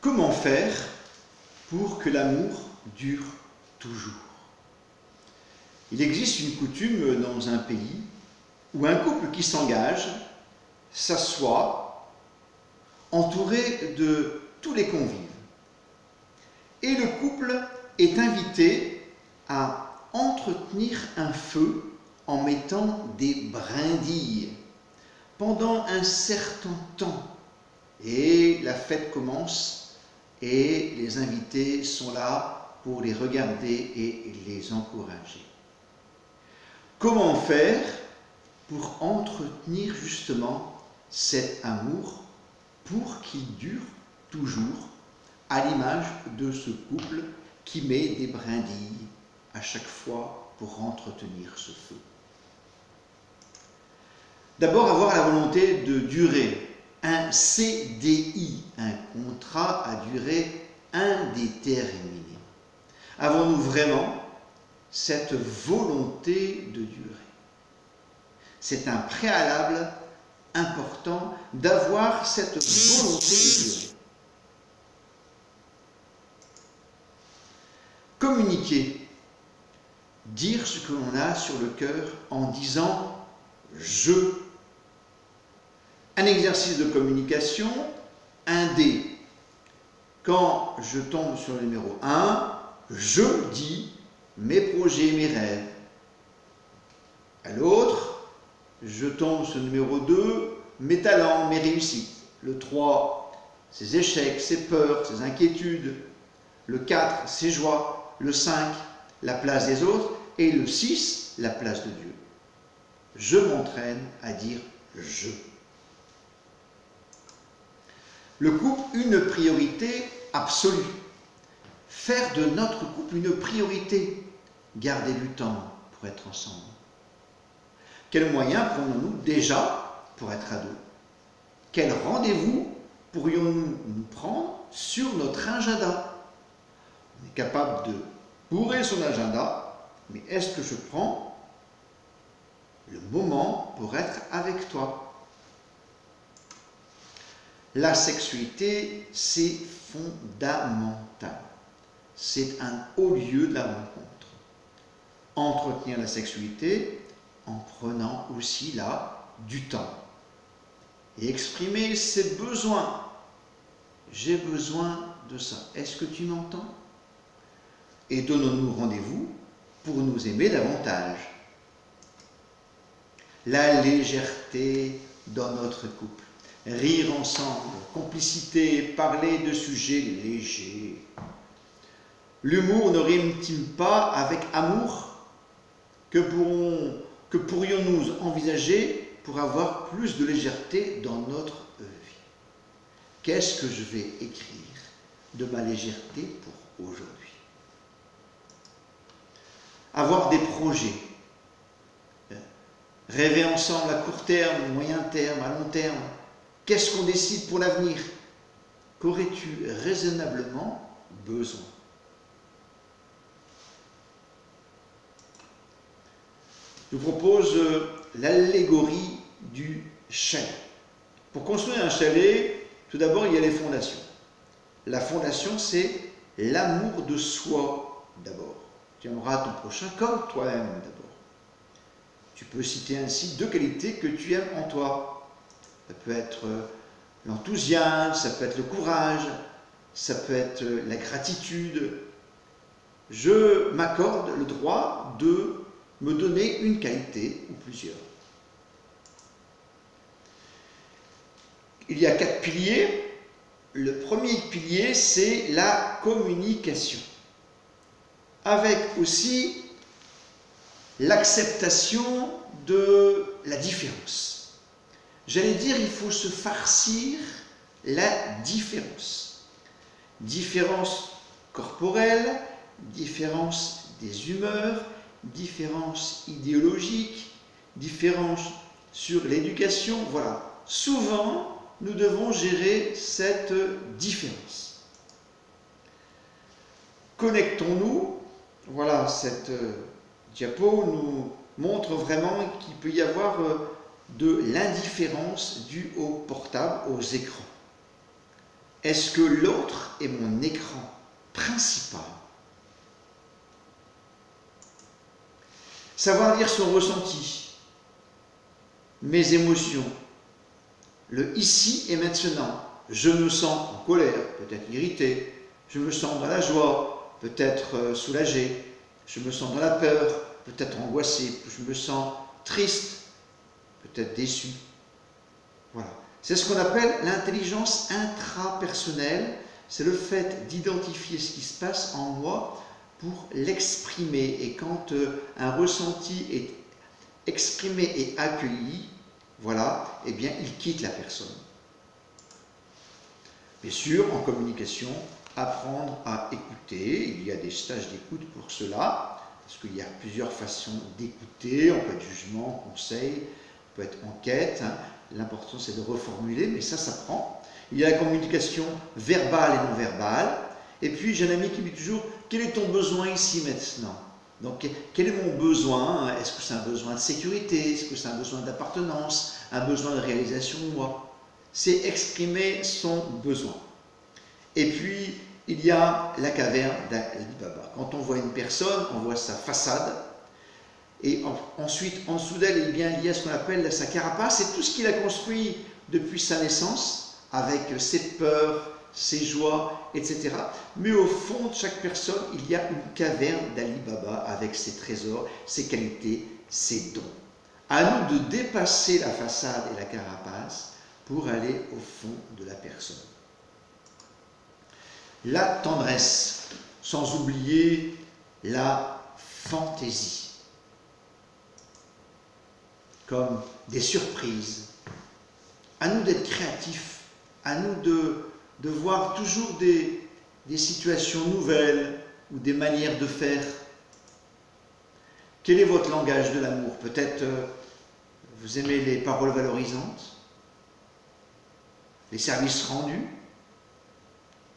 Comment faire pour que l'amour dure toujours? Il existe une coutume dans un pays où un couple qui s'engage s'assoit entouré de tous les convives. Et le couple est invité à entretenir un feu en mettant des brindilles pendant un certain temps. Et la fête commence et les invités sont là pour les regarder et les encourager. Comment faire pour entretenir justement cet amour pour qu'il dure toujours, à l'image de ce couple qui met des brindilles à chaque fois pour entretenir ce feu? D'abord, avoir la volonté de durer. Un CDI, un contrat à durée indéterminée. Avons-nous vraiment cette volonté de durer? C'est un préalable important d'avoir cette volonté de durer. Communiquer, dire ce que l'on a sur le cœur en disant « je ». Un exercice de communication, un D. Quand je tombe sur le numéro 1, je dis mes projets, mes rêves. À l'autre, je tombe sur le numéro 2, mes talents, mes réussites. Le 3, ses échecs, ses peurs, ses inquiétudes. Le 4, ses joies. Le 5, la place des autres. Et le 6, la place de Dieu. Je m'entraîne à dire je. Le couple, une priorité absolue. Faire de notre couple une priorité. Garder du temps pour être ensemble. Quels moyens prenons-nous déjà pour être à deux? Quels rendez-vous pourrions-nous nous prendre sur notre agenda? On est capable de bourrer son agenda, mais est-ce que je prends le moment pour être avec toi? La sexualité, c'est fondamental. C'est un haut lieu de la rencontre. Entretenir la sexualité en prenant aussi là du temps. Et exprimer ses besoins. J'ai besoin de ça. Est-ce que tu m'entends? Et donnons-nous rendez-vous pour nous aimer davantage. La légèreté dans notre couple. Rire ensemble, complicité, parler de sujets légers. L'humour ne rime-t-il pas avec amour? Que pourrions-nous envisager pour avoir plus de légèreté dans notre vie? Qu'est-ce que je vais écrire de ma légèreté pour aujourd'hui? Avoir des projets. Rêver ensemble à court terme, moyen terme, à long terme. Qu'est-ce qu'on décide pour l'avenir? Qu'aurais-tu raisonnablement besoin? Je vous propose l'allégorie du chalet. Pour construire un chalet, tout d'abord, il y a les fondations. La fondation, c'est l'amour de soi d'abord. Tu aimeras ton prochain comme toi-même d'abord. Tu peux citer ainsi 2 qualités que tu aimes en toi. Ça peut être l'enthousiasme, ça peut être le courage, ça peut être la gratitude. Je m'accorde le droit de me donner une qualité ou plusieurs. Il y a 4 piliers. Le premier pilier, c'est la communication. Avec aussi l'acceptation de la différence. J'allais dire, il faut se farcir la différence. Différence corporelle, différence des humeurs, différence idéologique, différence sur l'éducation. Voilà. Souvent, nous devons gérer cette différence. Connectons-nous. Voilà, cette diapo nous montre vraiment qu'il peut y avoir de l'indifférence due aux portables, aux écrans. est-ce que l'autre est mon écran principal? Savoir lire son ressenti, mes émotions, le ici et maintenant. Je me sens en colère, peut-être irrité, je me sens dans la joie, peut-être soulagé, je me sens dans la peur, peut-être angoissé, je me sens triste, peut-être déçu. Voilà. C'est ce qu'on appelle l'intelligence intrapersonnelle, c'est le fait d'identifier ce qui se passe en moi pour l'exprimer. Et quand un ressenti est exprimé et accueilli, voilà, eh bien, il quitte la personne. Bien sûr, en communication, apprendre à écouter. Il y a des stages d'écoute pour cela, parce qu'il y a plusieurs façons d'écouter. On peut être jugement, conseil, on peut être enquête. Hein. L'important, c'est de reformuler, mais ça s'apprend. Il y a la communication verbale et non verbale. Et puis, j'ai un ami qui me dit toujours, quel est ton besoin ici maintenant? Donc, quel est mon besoin? Est-ce que c'est un besoin de sécurité? Est-ce que c'est un besoin d'appartenance? Un besoin de réalisation de moi? C'est exprimer son besoin. Et puis, il y a la caverne d'Ali Baba. Quand on voit une personne, on voit sa façade. Et ensuite, en dessous d'elle, eh bien, il y a ce qu'on appelle sa carapace. C'est tout ce qu'il a construit depuis sa naissance, avec ses peurs, ses joies, etc. Mais au fond de chaque personne, il y a une caverne d'Ali Baba avec ses trésors, ses qualités, ses dons. À nous de dépasser la façade et la carapace pour aller au fond de la personne. La tendresse, sans oublier la fantaisie, comme des surprises. À nous d'être créatifs, à nous de voir toujours des situations nouvelles ou des manières de faire. Quel est votre langage de l'amour? Peut-être vous aimez les paroles valorisantes, les services rendus,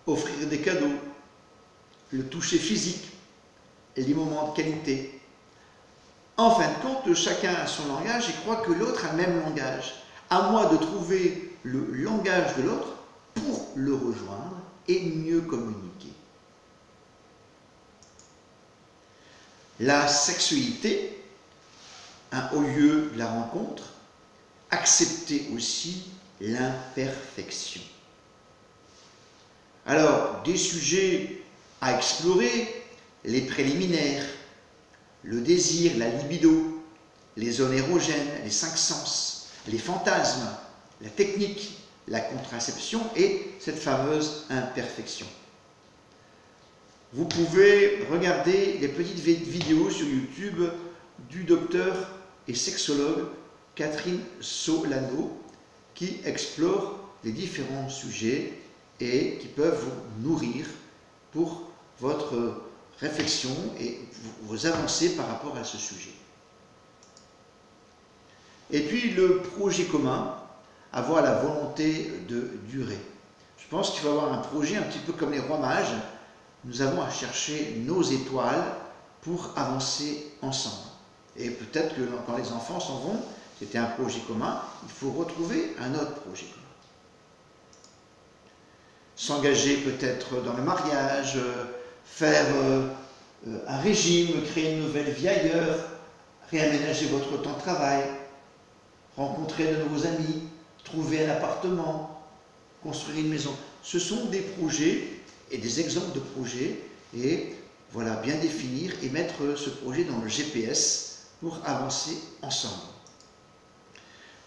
offrir des cadeaux, le toucher physique, et les moments de qualité. En fin de compte, chacun a son langage et croit que l'autre a le même langage. À moi de trouver le langage de l'autre pour le rejoindre et mieux communiquer. La sexualité, au lieu de la rencontre, accepter aussi l'imperfection. Alors, des sujets à explorer, les préliminaires, le désir, la libido, les zones érogènes, les 5 sens, les fantasmes, la technique, la contraception et cette fameuse imperfection. Vous pouvez regarder les petites vidéos sur YouTube du docteur et sexologue Catherine Solano qui explore les différents sujets et qui peuvent vous nourrir pour votre réflexion et vos avancées par rapport à ce sujet. Et puis le projet commun, avoir la volonté de durer. Je pense qu'il faut avoir un projet un petit peu comme les rois mages. Nous avons à chercher nos étoiles pour avancer ensemble. Et peut-être que quand les enfants s'en vont, c'était un projet commun, il faut retrouver un autre projet commun. S'engager peut-être dans le mariage, faire un régime, créer une nouvelle vie ailleurs, réaménager votre temps de travail, rencontrer de nouveaux amis, trouver un appartement, construire une maison. Ce sont des projets et des exemples de projets et voilà, bien définir et mettre ce projet dans le GPS pour avancer ensemble.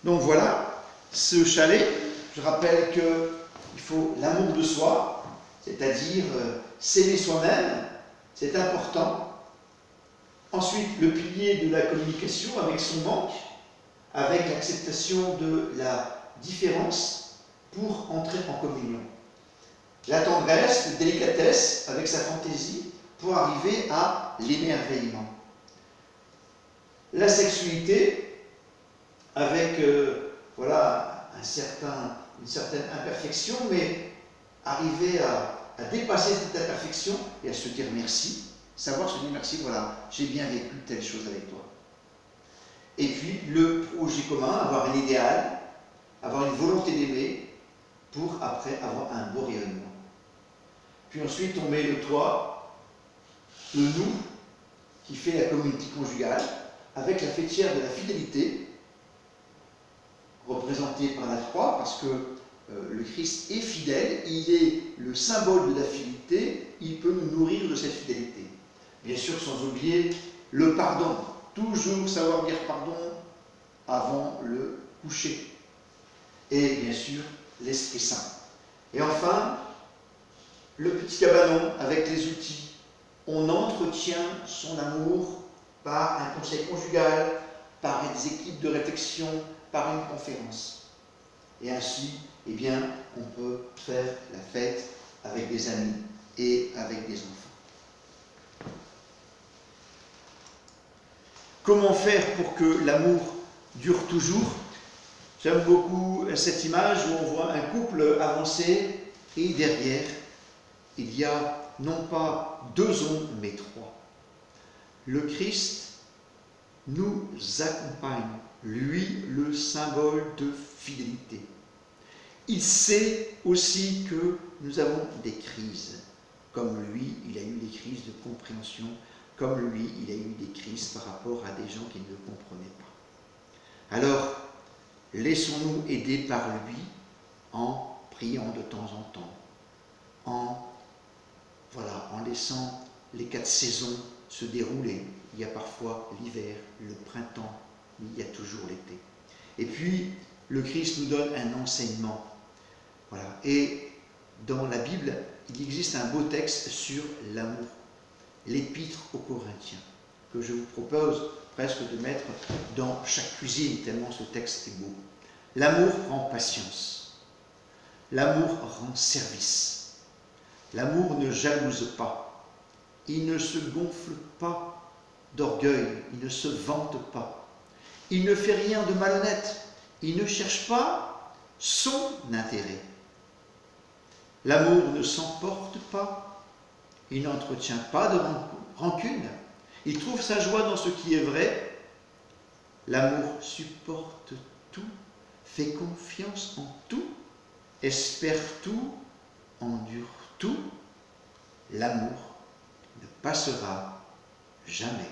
Donc voilà, ce chalet, je rappelle qu'il faut l'amour de soi, c'est-à-dire s'aimer soi-même, c'est important. Ensuite, le pilier de la communication avec son manque, avec l'acceptation de la différence pour entrer en communion. La tendresse, la délicatesse avec sa fantaisie pour arriver à l'émerveillement. La sexualité avec voilà, une certaine imperfection, mais arriver à dépasser cette imperfection et à se dire merci, savoir se dire merci, voilà, j'ai bien vécu telle chose avec toi. Et puis le projet commun, avoir un idéal, avoir une volonté d'aimer, pour après avoir un beau rayonnement. Puis ensuite, on met le toit, le nous, qui fait la communauté conjugale, avec la fêtière de la fidélité, représentée par la croix, parce que le Christ est fidèle, il est le symbole de la fidélité, il peut nous nourrir de cette fidélité. Bien sûr, sans oublier le pardon. Toujours savoir dire pardon avant le coucher. Et bien sûr, l'Esprit Saint. Et enfin, le petit cabanon avec les outils. On entretient son amour par un conseil conjugal, par des équipes de réflexion, par une conférence. Et ainsi, eh bien, on peut faire la fête avec des amis et avec des enfants. Comment faire pour que l'amour dure toujours? J'aime beaucoup cette image où on voit un couple avancer et derrière, il y a non pas 2 hommes, mais 3. Le Christ nous accompagne, lui, le symbole de fidélité. Il sait aussi que nous avons des crises. Comme lui, il a eu des crises de compréhension. Comme lui, il a eu des crises par rapport à des gens qui ne le comprenaient pas. Alors, laissons-nous aider par lui en priant de temps en temps, en laissant les 4 saisons se dérouler. Il y a parfois l'hiver, le printemps, mais il y a toujours l'été. Et puis, le Christ nous donne un enseignement. Voilà. Et dans la Bible, il existe un beau texte sur l'amour, l'Épître aux Corinthiens, que je vous propose presque de mettre dans chaque cuisine, tellement ce texte est beau. L'amour rend patience. L'amour rend service. L'amour ne jalouse pas. Il ne se gonfle pas d'orgueil. Il ne se vante pas. Il ne fait rien de malhonnête. Il ne cherche pas son intérêt. L'amour ne s'emporte pas. Il n'entretient pas de rancune. Il trouve sa joie dans ce qui est vrai. L'amour supporte tout, fait confiance en tout, espère tout, endure tout. L'amour ne passera jamais.